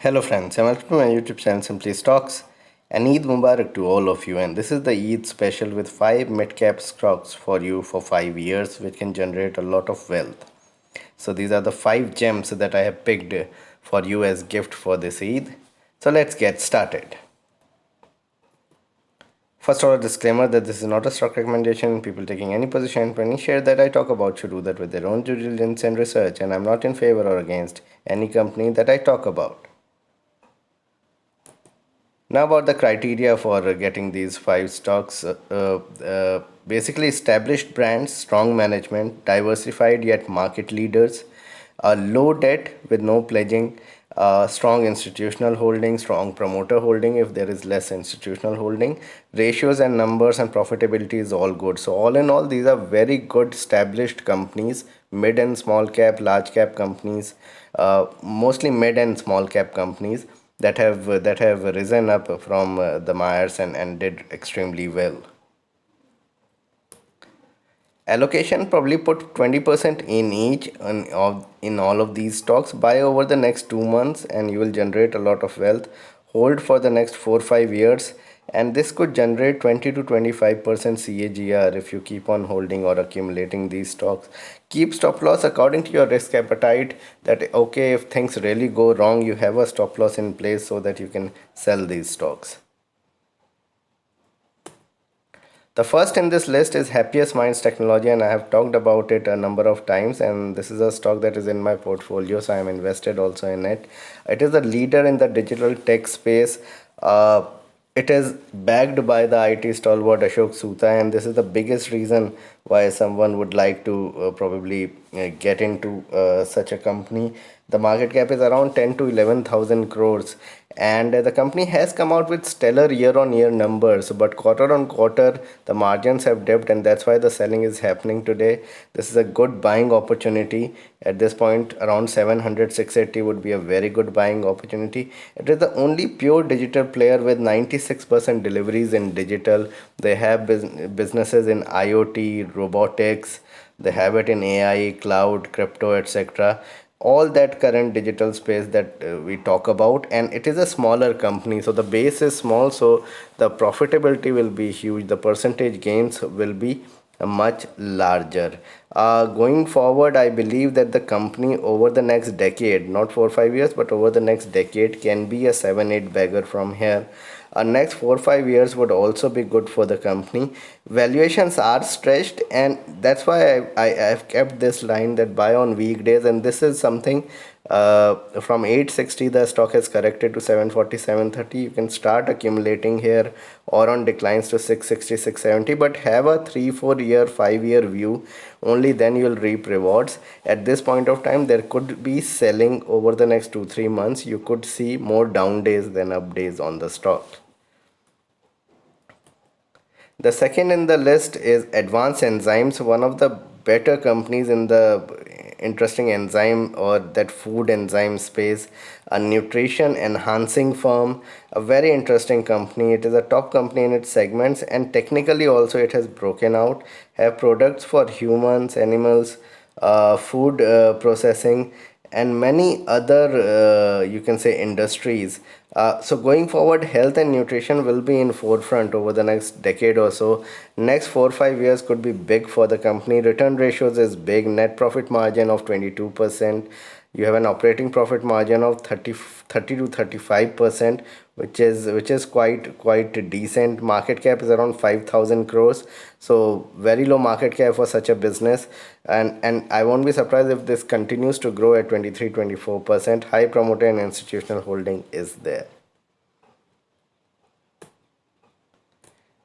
Hello friends, and welcome to my YouTube channel Simply Stocks, and Eid Mubarak to all of you. And this is the Eid special with 5 mid-cap stocks for you for 5 years, which can generate a lot of wealth. So these are the 5 gems that I have picked for you as gift for this Eid. So let's get started. First of all, a disclaimer that this is not a stock recommendation. People taking any position for any share that I talk about should do that with their own due diligence and research, and I'm not in favor or against any company that I talk about. Now about the criteria for getting these 5 stocks. Basically established brands, strong management, diversified yet market leaders, low debt with no pledging, strong institutional holding, strong promoter holding if there is less institutional holding, ratios and numbers and profitability is all good. So all in all, these are very good established companies, mid and small cap, large cap companies, mostly mid and small cap companies that have risen up from the Myers and did extremely well. Allocation, probably put 20% in each in all of these stocks. Buy over the next 2 months and you will generate a lot of wealth. Hold for the next 4 5 years, and this could generate 20 to 25% CAGR if you keep on holding or accumulating these stocks. Keep stop loss according to your risk appetite. That okay, if things really go wrong, you have a stop loss in place so that you can sell these stocks. The first in this list is Happiest Minds Technology, and I have talked about it a number of times. And this is a stock that is in my portfolio, so I am invested also in it. It is a leader in the digital tech space. Uh, it is backed by the IT stalwart Ashok Soota, and this is the biggest reason why someone would like to probably get into such a company. The market cap is around 10 to 11,000 crores, and the company has come out with stellar year-on-year numbers, but quarter-on-quarter the margins have dipped, and that's why the selling is happening today. This is a good buying opportunity at this point. Around 700 680 would be a very good buying opportunity. It is the only pure digital player with 96% deliveries in digital. They have businesses in IoT, robotics, they have it in AI, cloud, crypto, etc. All that current digital space that we talk about, and it is a smaller company, so the base is small, so the profitability will be huge, the percentage gains will be much larger. Going forward, I believe that the company over the next decade, not 4 5 years, but over the next decade, can be a 7 8 bagger from here. Next 4 5 years would also be good for the company. Valuations are stretched, and that's why I have kept this line that buy on weekdays. And this is something from 860 the stock has corrected to 740 730. You can start accumulating here, or on declines to 660 670, but have a 3 4 year 5 year view. Only then you will reap rewards. At this point of time, there could be selling over the next 2 3 months. You could see more down days than up days on the stock. The second in the list is Advanced Enzymes, one of the better companies in the interesting enzyme or that food enzyme space, a nutrition enhancing firm, a very interesting company. It is a top company in its segments, and technically also it has broken out, have products for humans, animals, food processing, and many other you can say industries. So going forward, health and nutrition will be in forefront over the next decade or so. Next 4 5 years could be big for the company. Return ratios is big, net profit margin of 22%. You have an operating profit margin of 30 to 35%, which is quite decent. Market cap is around 5,000 crores, so very low market cap for such a business. And I won't be surprised if this continues to grow at 23 24%. High promoter and institutional holding is there.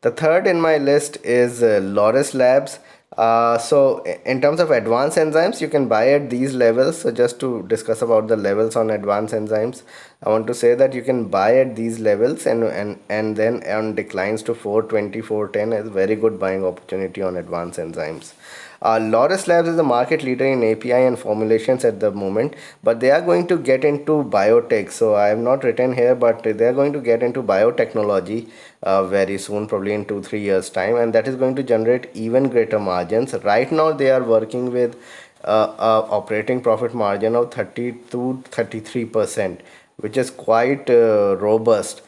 The third in my list is Loris Labs. In terms of advanced enzymes, you can buy at these levels. So just to discuss about the levels on advanced enzymes, I want to say that you can buy at these levels, and then on declines to 420 410 is very good buying opportunity on advanced enzymes. Loris Labs is the market leader in API and formulations at the moment, but they are going to get into biotech. So I have not written here, but they are going to get into biotechnology very soon, probably in 2 3 years time, and that is going to generate even greater margins. Right now they are working with operating profit margin of 30 to 33%. which is quite robust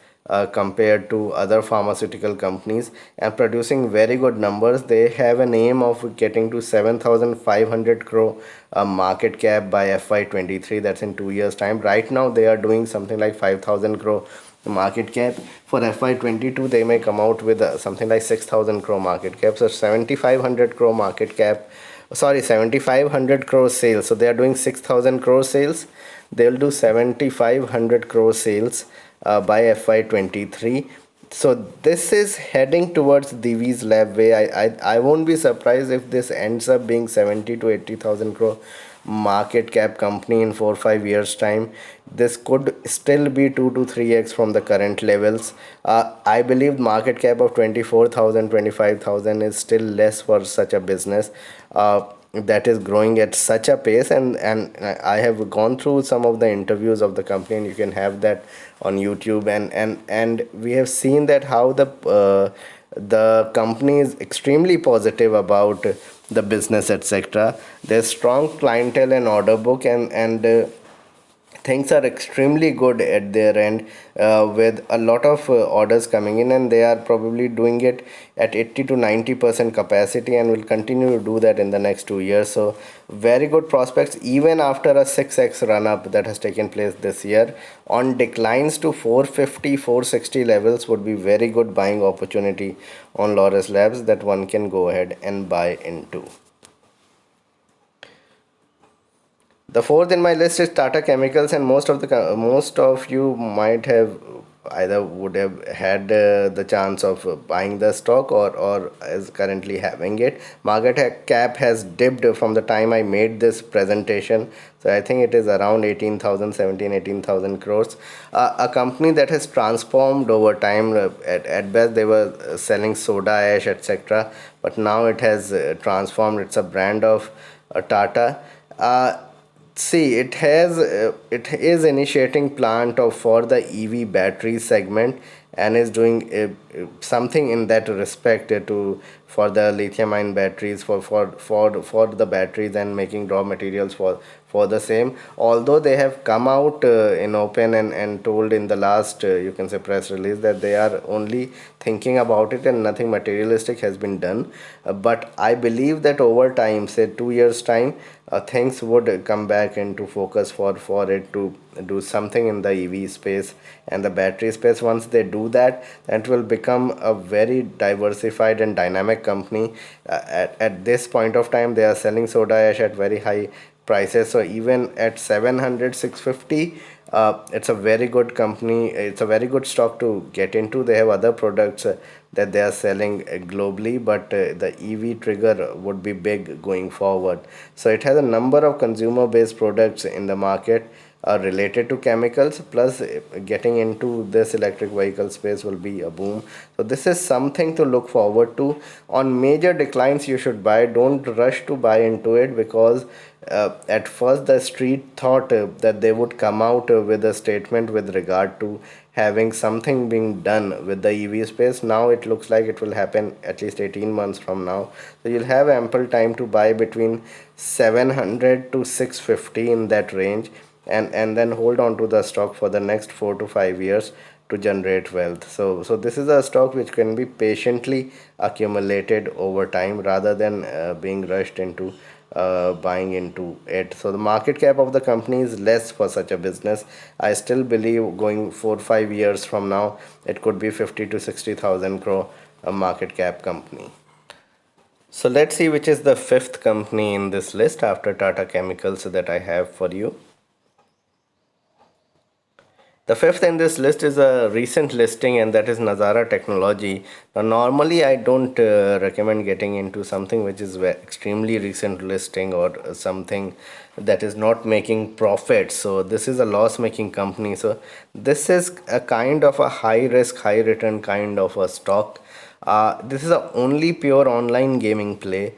compared to other pharmaceutical companies and producing very good numbers. They have an aim of getting to 7,500 crore market cap by FY23. That's in 2 years' time. Right now, they are doing something like 5,000 crore market cap. For FY22, they may come out with something like 6,000 crore market cap. So 7,500 crore market cap, sorry, 7,500 crore sales. So they are doing 6,000 crore sales. They'll do 7,500 crore sales by FY23. So this is heading towards Divi's lab way. I won't be surprised if this ends up being 70 to 80,000 crore market cap company in 4 5 years time. This could still be 2 to 3x from the current levels. I believe market cap of 24,000 25,000 is still less for such a business that is growing at such a pace. And I have gone through some of the interviews of the company, and you can have that on YouTube. And we have seen that how the company is extremely positive about the business, etc. There's strong clientele and order book, and things are extremely good at their end, with a lot of orders coming in, and they are probably doing it at 80 to 90% capacity and will continue to do that in the next 2 years. So very good prospects even after a 6x run up that has taken place this year. On declines to 450 460 levels would be very good buying opportunity on Laurus Labs that one can go ahead and buy into. The fourth in my list is Tata Chemicals, and most of you might have either would have had the chance of buying the stock, or is currently having it. Market cap has dipped from the time I made this presentation, so I think it is around 18,000, 17, 18,000 crores. A company that has transformed over time. At best, they were selling soda ash, etc., but now it has transformed. It's a brand of Tata. See, it is initiating plant of for the EV battery segment, and is doing something in that respect to for the lithium ion batteries, for the batteries, and making raw materials for the same. Although they have come out in open, and told in the last you can say press release that they are only thinking about it and nothing materialistic has been done. But I believe that over time, say 2 years time, things would come back into focus for it to do something in the EV space and the battery space. Once they do that, that will become a very diversified and dynamic company. At this point of time, they are selling soda ash at very high prices. So even at 700 650, it's a very good company. It's a very good stock to get into. They have other products that they are selling globally, but the EV trigger would be big going forward. So it has a number of consumer based products in the market related to chemicals, plus getting into this electric vehicle space will be a boom. So this is something to look forward to. On major declines you should buy. Don't rush to buy into it, because at first the street thought that they would come out with a statement with regard to having something being done with the EV space. Now it looks like it will happen at least 18 months from now. So you'll have ample time to buy between 700 to 650 in that range, and then hold on to the stock for the next 4 to 5 years to generate wealth. So this is a stock which can be patiently accumulated over time rather than being rushed into buying into it. So the market cap of the company is less for such a business. I still believe going 4 5 years from now, it could be 50 to 60,000 crore market cap company. So let's see which is the fifth company in this list after Tata Chemicals that I have for you. The fifth in this list is a recent listing, and that is Nazara Technology. Now, normally I don't recommend getting into something which is extremely recent listing, or something that is not making profit. So this is a loss-making company. So this is a kind of a high risk, high return kind of a stock. This is a only pure online gaming play.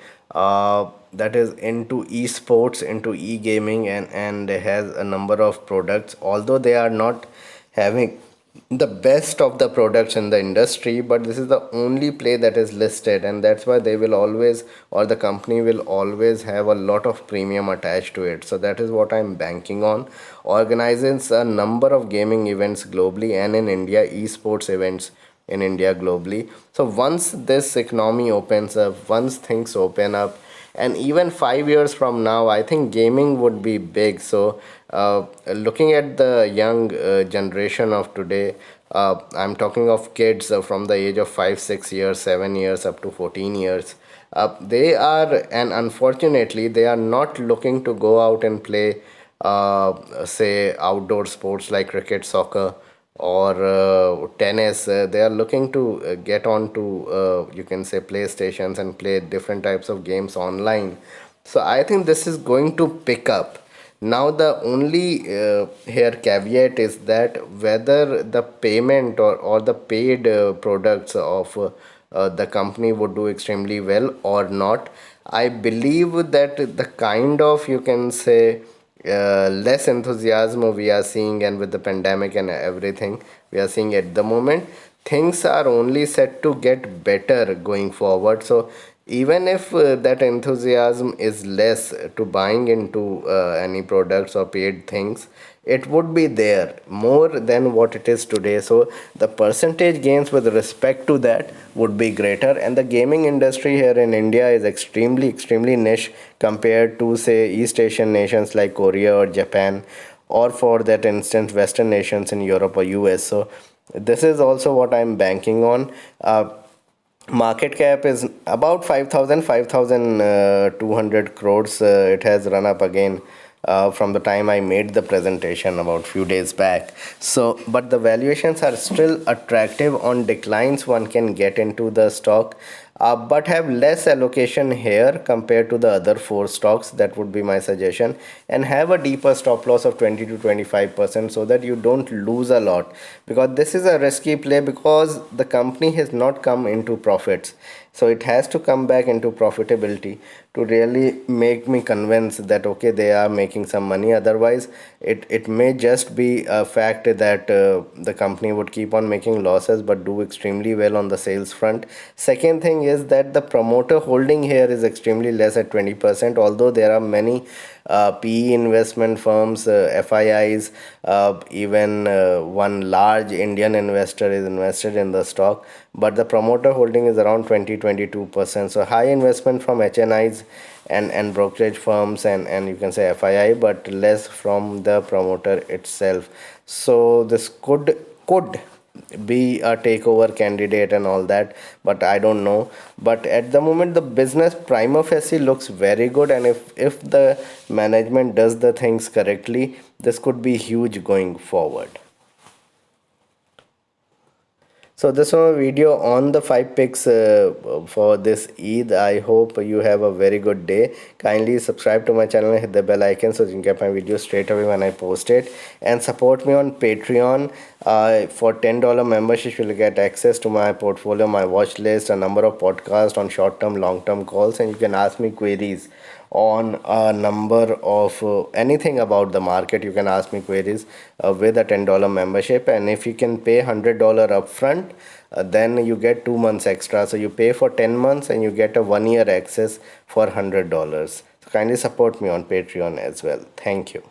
That is into esports, into e-gaming, and has a number of products. Although they are not having the best of the products in the industry, but this is the only play that is listed, and that's why they will always, or the company will always have a lot of premium attached to it. So that is what I'm banking on. Organizes a number of gaming events globally and in India, esports events in India globally. So once this economy opens up, once things open up, and even 5 years from now, I think gaming would be big. So looking at the young generation of today, I'm talking of kids from the age of 5 6 years, 7 years up to 14 years. They are, and unfortunately they are not looking to go out and play say outdoor sports like cricket, soccer, or tennis. They are looking to get on to you can say playstations and play different types of games online. So I think this is going to pick up. Now the only here caveat is that whether the payment or the paid products of the company would do extremely well or not. I believe that the kind of, you can say, less enthusiasm we are seeing, and with the pandemic and everything we are seeing at the moment, things are only set to get better going forward. So even if that enthusiasm is less to buying into any products or paid things, it would be there more than what it is today. So the percentage gains with respect to that would be greater, and the gaming industry here in India is extremely niche compared to say East Asian nations like Korea or Japan, or for that instance Western nations in Europe or US. So this is also what I'm banking on. Market cap is about 5,200 crores. It has run up again from the time I made the presentation about few days back. So but the valuations are still attractive. On declines one can get into the stock, but have less allocation here compared to the other four stocks. That would be my suggestion, and have a deeper stop loss of 20 to 25% so that you don't lose a lot, because this is a risky play, because the company has not come into profits. So it has to come back into profitability to really make me convinced that okay, they are making some money. Otherwise it may just be a fact that the company would keep on making losses but do extremely well on the sales front. Second thing is that the promoter holding here is extremely less at 20%, although there are many PE investment firms, FIIs, even one large Indian investor is invested in the stock, but the promoter holding is around 20-22%. So high investment from HNIs and brokerage firms and you can say FII, but less from the promoter itself. So this could be a takeover candidate and all that, but I don't know. But at the moment the business prima facie looks very good, and if the management does the things correctly, this could be huge going forward. So this was a video on the five picks for this Eid. I hope you have a very good day. Kindly subscribe to my channel and hit the bell icon so you can get my videos straight away when I post it. And support me on Patreon. For $10 membership, you'll get access to my portfolio, my watch list, a number of podcasts on short-term, long-term calls, and you can ask me queries on a number of anything about the market. You can ask me queries with a $10 membership, and if you can pay $100 upfront, then you get 2 months extra. So you pay for 10 months and you get a 1 year access for $100. So kindly support me on Patreon as well. Thank you.